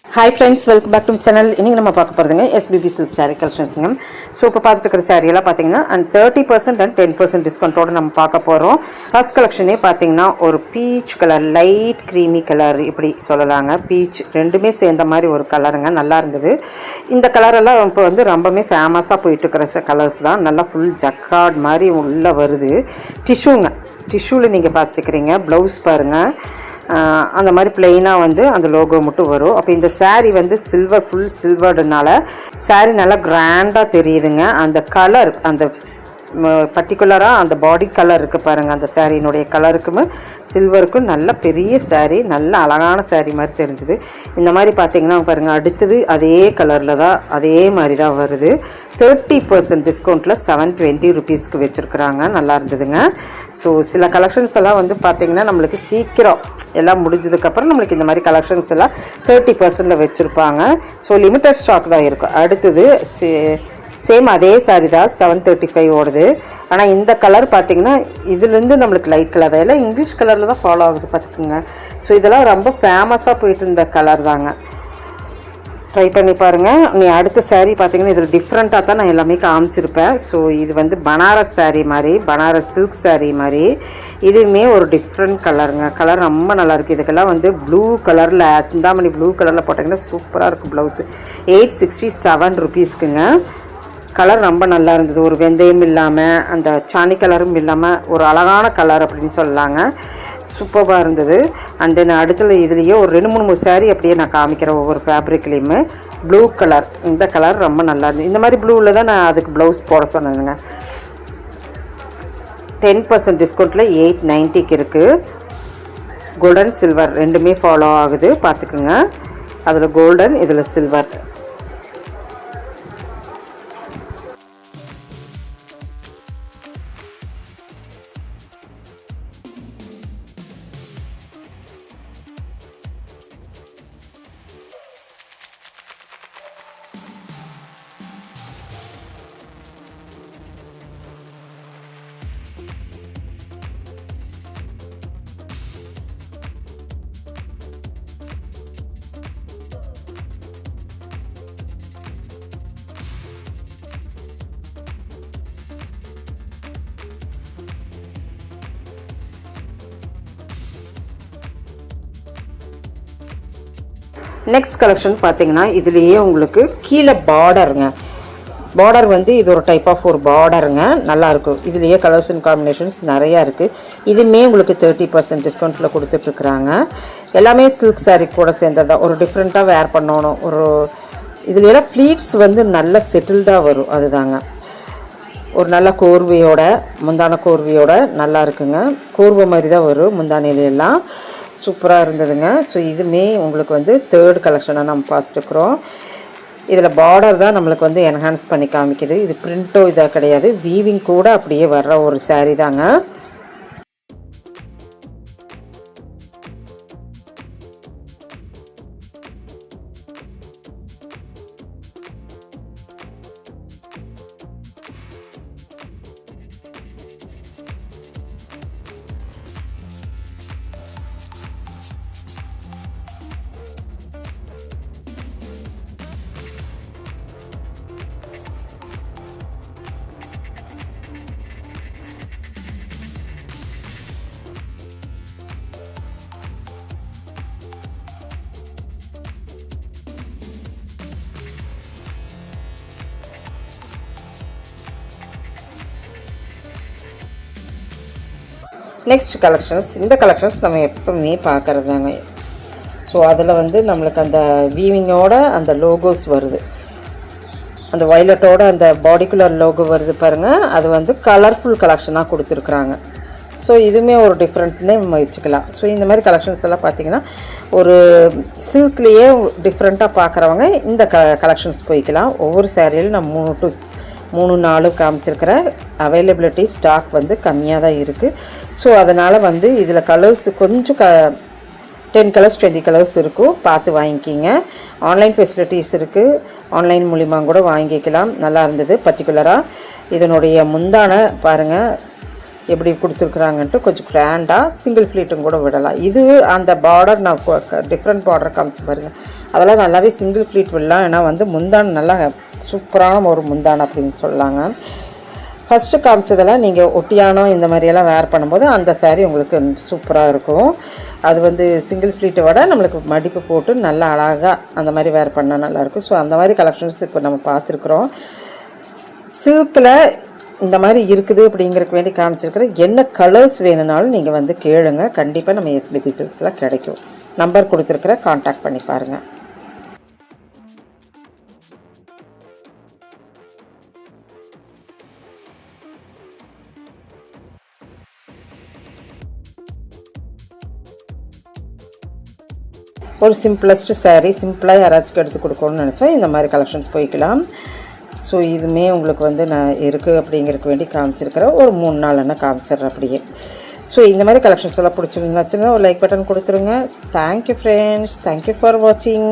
Hi friends, welcome back to my channel. இன்னைக்கு நம்ம பார்க்க போறதுங்க SBB silk saree collectionsங்க. ஸோ இப்போ பார்த்துட்டு இருக்கிற saree எல்லாம் பார்த்தீங்கன்னா and 30% and 10% டிஸ்கவுண்டோட நம்ம பார்க்க போறோம். ஃபர்ஸ்ட் கலெக்ஷனே பார்த்தீங்கன்னா ஒரு peach colour, light creamy colour இப்படி சொல்லலாங்க. பீச் ரெண்டுமே சேர்ந்த மாதிரி ஒரு கலருங்க, நல்லா இருந்தது. இந்த கலர் எல்லாம் இப்போ வந்து ரொம்பவே ஃபேமஸாக போயிட்டு இருக்கிற கலர்ஸ் தான். நல்லா ஃபுல் ஜக்கார்ட் மாதிரி உள்ள வருது. டிஷ்யூங்க, டிஷ்யூவில் நீங்கள் பார்த்துக்கிறீங்க. ப்ளவுஸ் பாருங்கள், அந்த மாதிரி பிளெயினாக வந்து அந்த லோகோ மட்டும் வரும். அப்போ இந்த சாரீ வந்து சில்வர், ஃபுல் சில்வர்டுனால சாரீ நல்லா கிராண்டாக தெரியுதுங்க. அந்த கலர், அந்த பர்டிகுலராக அந்த பாடி கலர் இருக்குது பாருங்கள், அந்த சாரீனுடைய கலருக்குமே சில்வருக்கும் நல்ல பெரிய சாரீ, நல்ல அழகான சாரீ மாதிரி தெரிஞ்சுது. இந்த மாதிரி பார்த்தீங்கன்னா பாருங்கள், அடுத்தது அதே கலரில் தான், அதே மாதிரி தான் வருது. 30% டிஸ்கவுண்ட்டில் 720 ருபீஸ்க்கு வச்சுருக்குறாங்க. நல்லா இருந்ததுங்க. ஸோ சில கலெக்ஷன்ஸ் எல்லாம் வந்து பார்த்திங்கன்னா நம்மளுக்கு சீக்கிரம் எல்லாம் முடிஞ்சதுக்கப்புறம் நம்மளுக்கு இந்த மாதிரி கலெக்ஷன்ஸ் எல்லாம் 30%ல் வச்சுருப்பாங்க. ஸோ லிமிட்டட் ஸ்டாக் தான் இருக்கும். அடுத்தது சேம் அதே சாரீ தான், 735 ஓடுது. ஆனால் இந்த கலர் பார்த்திங்கன்னா இதுலேருந்து நம்மளுக்கு லைட் கலர் தான், எல்லாம் இங்கிலீஷ் கலரில் தான் ஃபாலோ ஆகுது பார்த்துக்குங்க. ஸோ இதெல்லாம் ரொம்ப ஃபேமஸாக போயிட்டு இருந்த கலர் தாங்க. ட்ரை பண்ணி பாருங்கள். நீ அடுத்த சாரீ பார்த்திங்கன்னா இதில் டிஃப்ரெண்ட்டாக தான் நான் எல்லாமே காமிச்சிருப்பேன். ஸோ இது வந்து பனாரஸ் சாரீ மாதிரி, பனாரஸ் சில்க் சாரீ மாதிரி. இதுவுமே ஒரு டிஃப்ரெண்ட் கலருங்க. கலர் ரொம்ப நல்லாயிருக்கு. இதுக்கெல்லாம் வந்து ப்ளூ கலரில், சிந்தாமணி ப்ளூ கலரில் போட்டிங்கன்னா சூப்பராக இருக்கும். ப்ளவுஸு 867 ருபீஸ்க்குங்க. கலர் ரொம்ப நல்லா இருந்தது. ஒரு வெந்தயம் இல்லாமல், அந்த சாணி கலரும் இல்லாமல் ஒரு அழகான கலர் அப்படின்னு சொல்லலாங்க. சூப்பராக இருந்தது. அண்ட் தென் அடுத்தது இதுலேயே ஒரு 2-3 சாரீ அப்படியே நான் காமிக்கிறேன் ஒவ்வொரு ஃபேப்ரிக்லேயுமே. ப்ளூ கலர், இந்த கலர் ரொம்ப நல்லா இருந்தது. இந்த மாதிரி ப்ளூவில் தான் நான் அதுக்கு ப்ளவுஸ் போட சொன்னேங்க. 10% டிஸ்கவுண்ட்டில் 890க்கு இருக்குது. கோல்டன் சில்வர் ரெண்டுமே ஃபாலோ ஆகுது பார்த்துக்குங்க. அதில் கோல்டன், இதில் சில்வர். நெக்ஸ்ட் கலெக்ஷன் பார்த்தீங்கன்னா இதுலேயே உங்களுக்கு கீழே பார்டருங்க. பார்டர் வந்து இது ஒரு டைப் ஆஃப் ஒரு பார்டருங்க, நல்லாயிருக்கும். இதுலேயே கலர்ஸ் அண்ட் காம்பினேஷன்ஸ் நிறையா இருக்குது. இதுவுமே உங்களுக்கு 30% டிஸ்கவுண்ட்டில் கொடுத்துட்ருக்குறாங்க. எல்லாமே சில்க் சாரீ கூட சேர்ந்ததான். ஒரு டிஃப்ரெண்ட்டாக வேர் பண்ணணும். ஒரு இதுலையெல்லாம் ஃப்ளீட்ஸ் வந்து நல்ல செட்டில்டாக வரும், அதுதாங்க. ஒரு நல்ல கோர்வையோட, முந்தான கோர்வையோட நல்லா இருக்குங்க. கோர்வை மாதிரி தான் வரும் முந்தானையிலெல்லாம். சூப்பராக இருந்ததுங்க. ஸோ இதுவுமே உங்களுக்கு வந்து தேர்ட் கலெக்ஷனாக நம்ம பார்த்துருக்குறோம். இதில் பார்டர் தான் நம்மளுக்கு வந்து என்ஹான்ஸ் பண்ணி காமிக்குது. இது பிரிண்ட்டோ இதாக கிடையாது, வீவிங் கூட அப்படியே வர்ற ஒரு சாரீ தாங்க. நெக்ஸ்ட் கலெக்ஷன்ஸ், இந்த கலெக்ஷன்ஸ் நம்ம எப்பவுமே பார்க்குறதாங்க. ஸோ அதில் வந்து நம்மளுக்கு அந்த வீவிங்கோட அந்த லோகோஸ் வருது, அந்த வயலட்டோட அந்த பாடிக்குலர் லோகோ வருது பாருங்கள். அது வந்து கலர்ஃபுல் கலெக்ஷனாக கொடுத்துருக்குறாங்க. ஸோ இதுவுமே ஒரு டிஃப்ரெண்ட்னே நம்ம வச்சுக்கலாம். ஸோ இந்த மாதிரி கலெக்ஷன்ஸ் எல்லாம் பார்த்திங்கன்னா ஒரு சில்க்லேயே டிஃப்ரெண்ட்டாக பார்க்குறவங்க இந்த கலெக்ஷன்ஸ் போய்க்கலாம். ஒவ்வொரு சாரியிலும் நான் 3-4 காமிச்சிருக்கிற அவைலபிலிட்டி ஸ்டாக் வந்து கம்மியாக தான் இருக்குது. ஸோ அதனால் வந்து இதில் கலர்ஸ் கொஞ்சம் 10 கலர்ஸ் 20 கலர்ஸ் இருக்கும், பார்த்து வாங்கிக்கிங்க. ஆன்லைன் ஃபெசிலிட்டிஸ் இருக்குது, ஆன்லைன் மூலிமா கூட வாங்கிக்கலாம். நல்லா இருந்தது. பர்டிகுலராக இதனுடைய முந்தான பாருங்கள், எப்படி கொடுத்துருக்குறாங்கன்ட்டு கொஞ்சம் கிராண்டாக சிங்கிள் ஃப்ளீட்டும் கூட விடலாம். இது அந்த பார்டர் நான் டிஃப்ரெண்ட் பார்டர் காமிச்சு பாருங்கள், அதெல்லாம் நல்லாவே சிங்கிள் ஃப்ளீட் விடலாம். ஏன்னா வந்து முந்தான நல்லா சூப்பரான ஒரு முந்தான அப்படின்னு சொல்லலாங்க. ஃபஸ்ட்டு காமிச்சதெல்லாம் நீங்கள் ஒட்டியானோ இந்த மாதிரியெல்லாம் வேர் பண்ணும்போது அந்த சாரீ உங்களுக்கு சூப்பராக இருக்கும். அது வந்து சிங்கிள் ஃப்ளீட்டை விட நம்மளுக்கு மடிப்பு போட்டு நல்லா அழகாக அந்த மாதிரி வேர் பண்ணால் நல்லாயிருக்கும். ஸோ அந்த மாதிரி கலெக்ஷன்ஸ் இப்போ நம்ம பார்த்துருக்குறோம். சில்கில் இந்த மாதிரி இருக்குது அப்படிங்கிறதுக்கு வேண்டி காமிச்சிருக்கிறேன். என்ன கலர்ஸ் வேணுனாலும் நீங்கள் வந்து கேளுங்க, கண்டிப்பாக நம்ம எஸ்பிபி சில்க்ஸில் கிடைக்கும். நம்பர் கொடுத்துருக்குற காண்டாக்ட் பண்ணி பாருங்கள். ஒரு சிம்பிளஸ்ட் சாரீ சிம்பிளாக யாராச்சும் எடுத்து கொடுக்கணும்னு நினச்சா இந்த மாதிரி கலெக்ஷன்ஸ் போய்க்கலாம். ஸோ இதுவுமே உங்களுக்கு வந்து நான் இருக்குது அப்படிங்கிறதுக்கு வேண்டி காமிச்சிருக்கிறேன். ஒரு 3 நாள் என்ன காமிச்சிட்றேன் அப்படியே. ஸோ இந்த மாதிரி கலெக்ஷன்ஸ் எல்லாம் பிடிச்சிருந்துச்சுன்னா ஒரு லைக் பட்டன் கொடுத்துருங்க. தேங்க்யூ ஃப்ரெண்ட்ஸ், தேங்க்யூ ஃபார் வாட்சிங்.